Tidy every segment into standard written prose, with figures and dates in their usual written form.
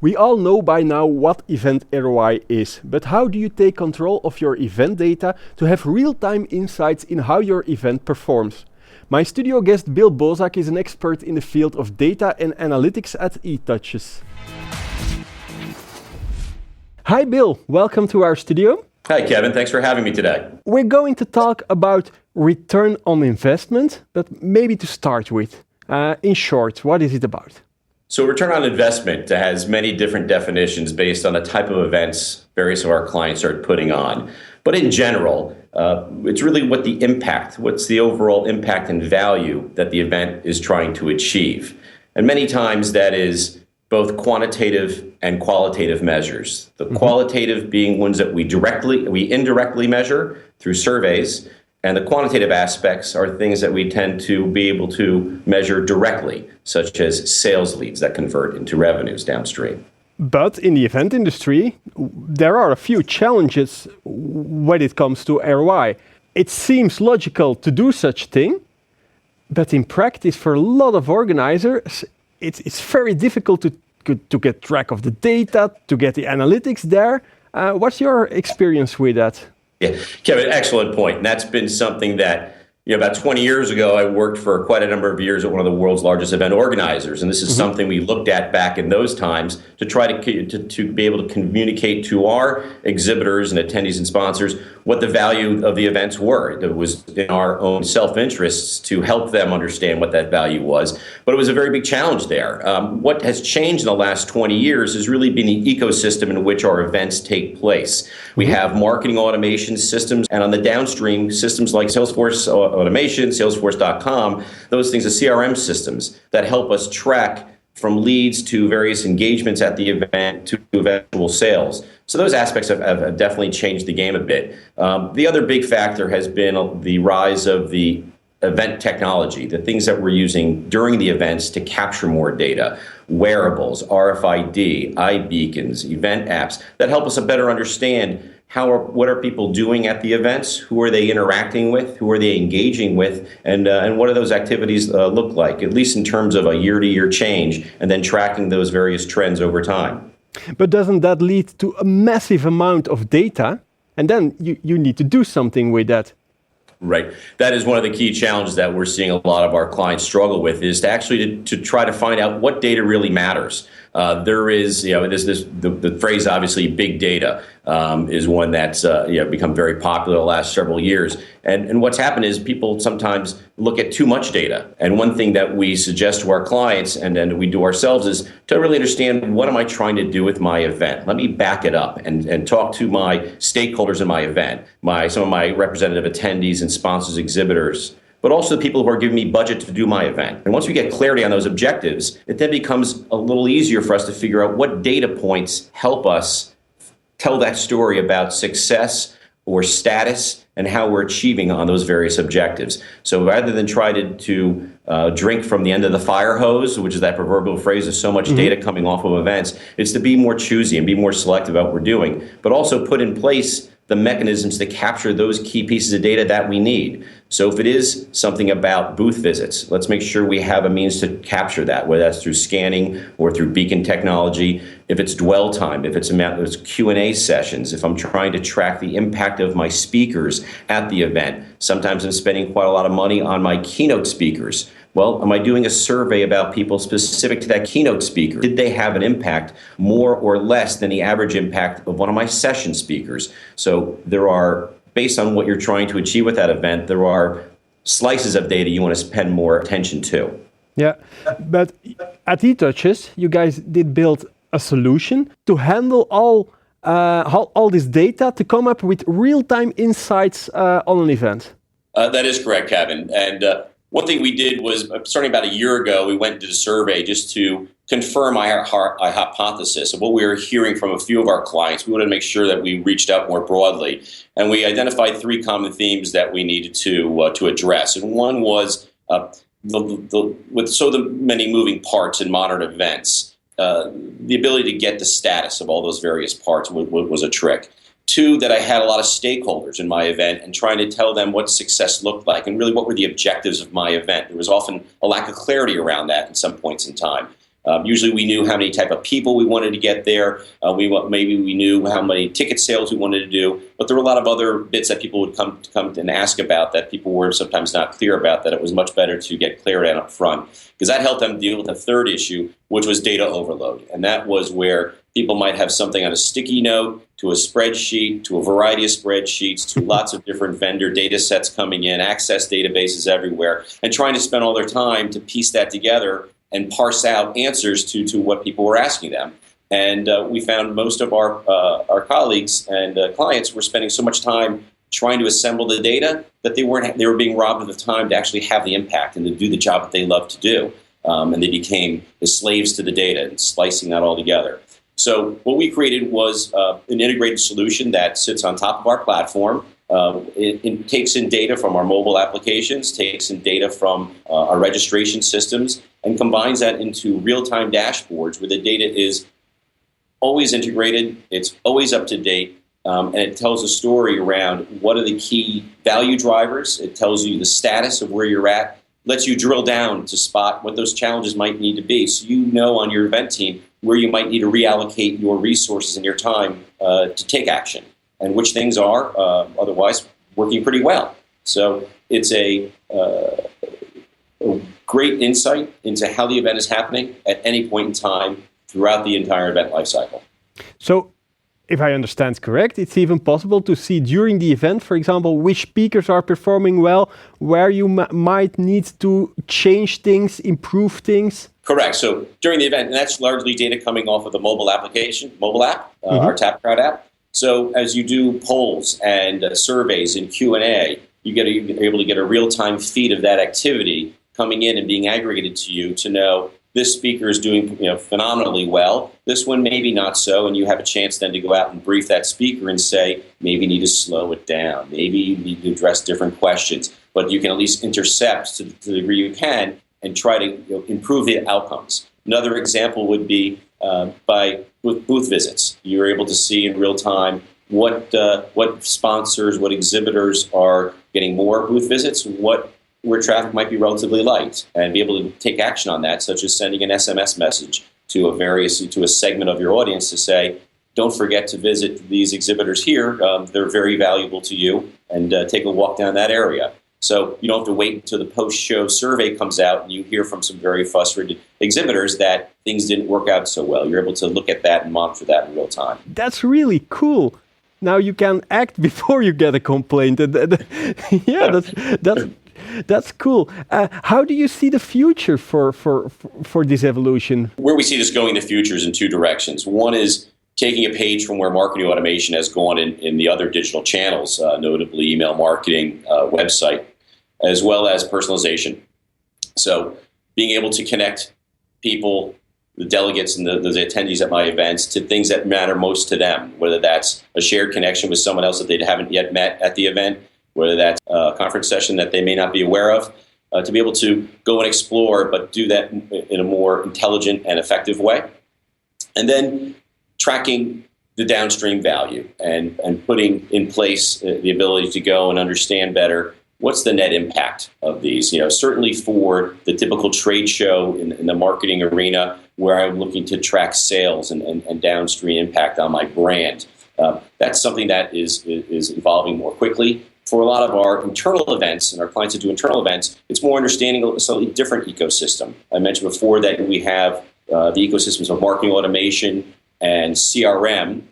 We all know by now what event ROI is, but how do you take control of your event data to have real-time insights in how your event performs? My studio guest Bill Bozak is an expert in the field of data and analytics at eTouches. Hi Bill, welcome to our studio. Hi Kevin, thanks for having me today. We're going to talk about return on investment, but maybe to start with, in short, what is it about? So return on investment has many different definitions based on the type of events various of our clients are putting on. But in general, it's really what's the overall impact and value that the event is trying to achieve. And many times that is both quantitative and qualitative measures. The qualitative being ones that we indirectly measure through surveys, and the quantitative aspects are things that we tend to be able to measure directly, such as sales leads that convert into revenues downstream. But in the event industry, there are a few challenges when it comes to ROI. It seems logical to do such thing, but in practice, for a lot of organizers, it's very difficult to get track of the data, to get the analytics there. What's your experience with that? Yeah, Kevin, excellent point. And that's been something that, about 20 years ago, I worked for quite a number of years at one of the world's largest event organizers. And this is something we looked at back in those times to try to be able to communicate to our exhibitors and attendees and sponsors what the value of the events were. It was in our own self-interests to help them understand what that value was. But it was a very big challenge there. What has changed in the last 20 years has really been the ecosystem in which our events take place. We have marketing automation systems, and on the downstream, systems like Salesforce Automation, Salesforce.com, those things are CRM systems that help us track from leads to various engagements at the event to eventual sales. So those aspects have definitely changed the game a bit. The other big factor has been the rise of the event technology, the things that we're using during the events to capture more data, wearables, RFID, iBeacons, event apps that help us better understand what are people doing at the events, who are they interacting with, who are they engaging with, and what do those activities look like, at least in terms of a year-to-year change, and then tracking those various trends over time. But doesn't that lead to a massive amount of data? And then you need to do something with that. Right. That is one of the key challenges that we're seeing a lot of our clients struggle with, is to actually to try to find out what data really matters. There is, the phrase obviously big data is one that's become very popular the last several years. And what's happened is people sometimes look at too much data. And one thing that we suggest to our clients and then we do ourselves is to really understand, what am I trying to do with my event? Let me back it up and talk to my stakeholders in my event, some of my representative attendees and sponsors, exhibitors, but also the people who are giving me budget to do my event. And once we get clarity on those objectives, it then becomes a little easier for us to figure out what data points help us tell that story about success or status and how we're achieving on those various objectives. So rather than try to drink from the end of the fire hose, which is that proverbial phrase of so much data coming off of events, it's to be more choosy and be more selective about what we're doing, but also put in place the mechanisms to capture those key pieces of data that we need. So if it is something about booth visits, let's make sure we have a means to capture that, whether that's through scanning or through beacon technology. If it's dwell time, if it's Q&A sessions, if I'm trying to track the impact of my speakers at the event. Sometimes I'm spending quite a lot of money on my keynote speakers. Well, am I doing a survey about people specific to that keynote speaker? Did they have an impact more or less than the average impact of one of my session speakers? So there are, based on what you're trying to achieve with that event, there are slices of data you want to spend more attention to. Yeah, but at eTouches, you guys did build a solution to handle all this data to come up with real-time insights on an event. That is correct, Kevin. And one thing we did was, starting about a year ago, we went and did a survey just to confirm our hypothesis of what we were hearing from a few of our clients. We wanted to make sure that we reached out more broadly. And we identified three common themes that we needed to address. And one was, with so many moving parts in modern events, the ability to get the status of all those various parts was a trick. Two, that I had a lot of stakeholders in my event and trying to tell them what success looked like and really what were the objectives of my event. There was often a lack of clarity around that at some points in time. Usually we knew how many type of people we wanted to get there. Maybe we knew how many ticket sales we wanted to do. But there were a lot of other bits that people would come and ask about that people were sometimes not clear about, that it was much better to get cleared out up front, because that helped them deal with the third issue, which was data overload. And that was where people might have something on a sticky note, to a spreadsheet, to a variety of spreadsheets, to lots of different vendor data sets coming in, access databases everywhere, and trying to spend all their time to piece that together and parse out answers to what people were asking them. And we found most of our colleagues and clients were spending so much time trying to assemble the data that they were being robbed of the time to actually have the impact and to do the job that they love to do. And they became the slaves to the data and slicing that all together. So what we created was an integrated solution that sits on top of our platform. It takes in data from our mobile applications, takes in data from our registration systems, and combines that into real-time dashboards where the data is always integrated, it's always up to date, and it tells a story around what are the key value drivers. It tells you the status of where you're at, lets you drill down to spot what those challenges might need to be, so you know on your event team where you might need to reallocate your resources and your time to take action, and which things are otherwise working pretty well. So it's a great insight into how the event is happening at any point in time throughout the entire event lifecycle. So, if I understand correct, it's even possible to see during the event, for example, which speakers are performing well, where you might need to change things, improve things. Correct. So during the event, and that's largely data coming off of the mobile app, our TapCrowd app. So as you do polls and surveys and Q&A, you're able to get a real-time feed of that activity coming in and being aggregated to you to know this speaker is doing phenomenally well. This one maybe not so, and you have a chance then to go out and brief that speaker and say, maybe you need to slow it down, maybe you need to address different questions, but you can at least intercept to the degree you can and try to improve the outcomes. Another example would be with booth visits. You're able to see in real time what sponsors, what exhibitors are getting more booth visits, where traffic might be relatively light, and be able to take action on that, such as sending an SMS message to a segment of your audience to say, don't forget to visit these exhibitors here. They're very valuable to you, and take a walk down that area. So you don't have to wait until the post-show survey comes out and you hear from some very frustrated exhibitors that things didn't work out so well. You're able to look at that and monitor that in real time. That's really cool. Now you can act before you get a complaint. Yeah, that's cool. How do you see the future for this evolution? Where we see this going in the future is in two directions. One is taking a page from where marketing automation has gone in the other digital channels, notably email marketing, website, as well as personalization. So being able to connect people, the delegates and the attendees at my events, to things that matter most to them, whether that's a shared connection with someone else that they haven't yet met at the event, whether that's a conference session that they may not be aware of, to be able to go and explore, but do that in a more intelligent and effective way. And then tracking the downstream value and putting in place the ability to go and understand better what's the net impact of these. Certainly for the typical trade show in the marketing arena, where I'm looking to track sales and downstream impact on my brand. That's something that is evolving more quickly. For a lot of our internal events and our clients that do internal events, it's more understanding a slightly different ecosystem. I mentioned before that we have the ecosystems of marketing automation and CRM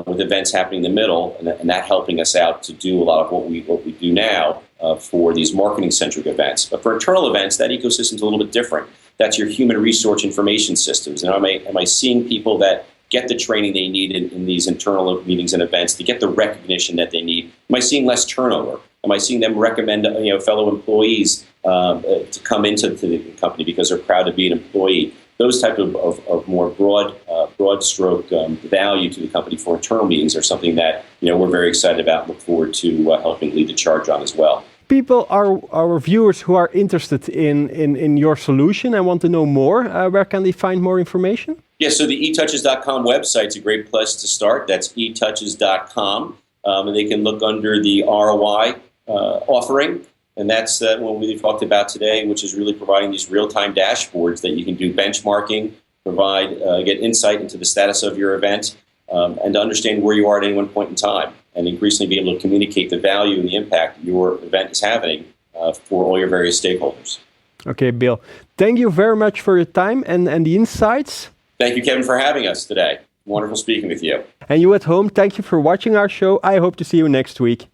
with events happening in the middle, and that helping us out to do a lot of what we do now for these marketing-centric events. But for internal events, that ecosystem is a little bit different. That's your human resource information systems. And am I seeing people that get the training they need in these internal meetings and events, to get the recognition that they need? Am I seeing less turnover? Am I seeing them recommend fellow employees to come into the company because they're proud to be an employee? Those type of more broad stroke value to the company for internal meetings are something that we're very excited about and look forward to helping lead the charge on as well. People, our viewers who are interested in your solution and want to know more, where can they find more information? Yeah, so the etouches.com website's a great place to start. That's etouches.com. And they can look under the ROI offering. And that's what we talked about today, which is really providing these real-time dashboards that you can do benchmarking, provide, get insight into the status of your event, and to understand where you are at any one point in time, and increasingly be able to communicate the value and the impact your event is having for all your various stakeholders. Okay, Bill. Thank you very much for your time and the insights. Thank you, Kevin, for having us today. Wonderful speaking with you. And you at home, thank you for watching our show. I hope to see you next week.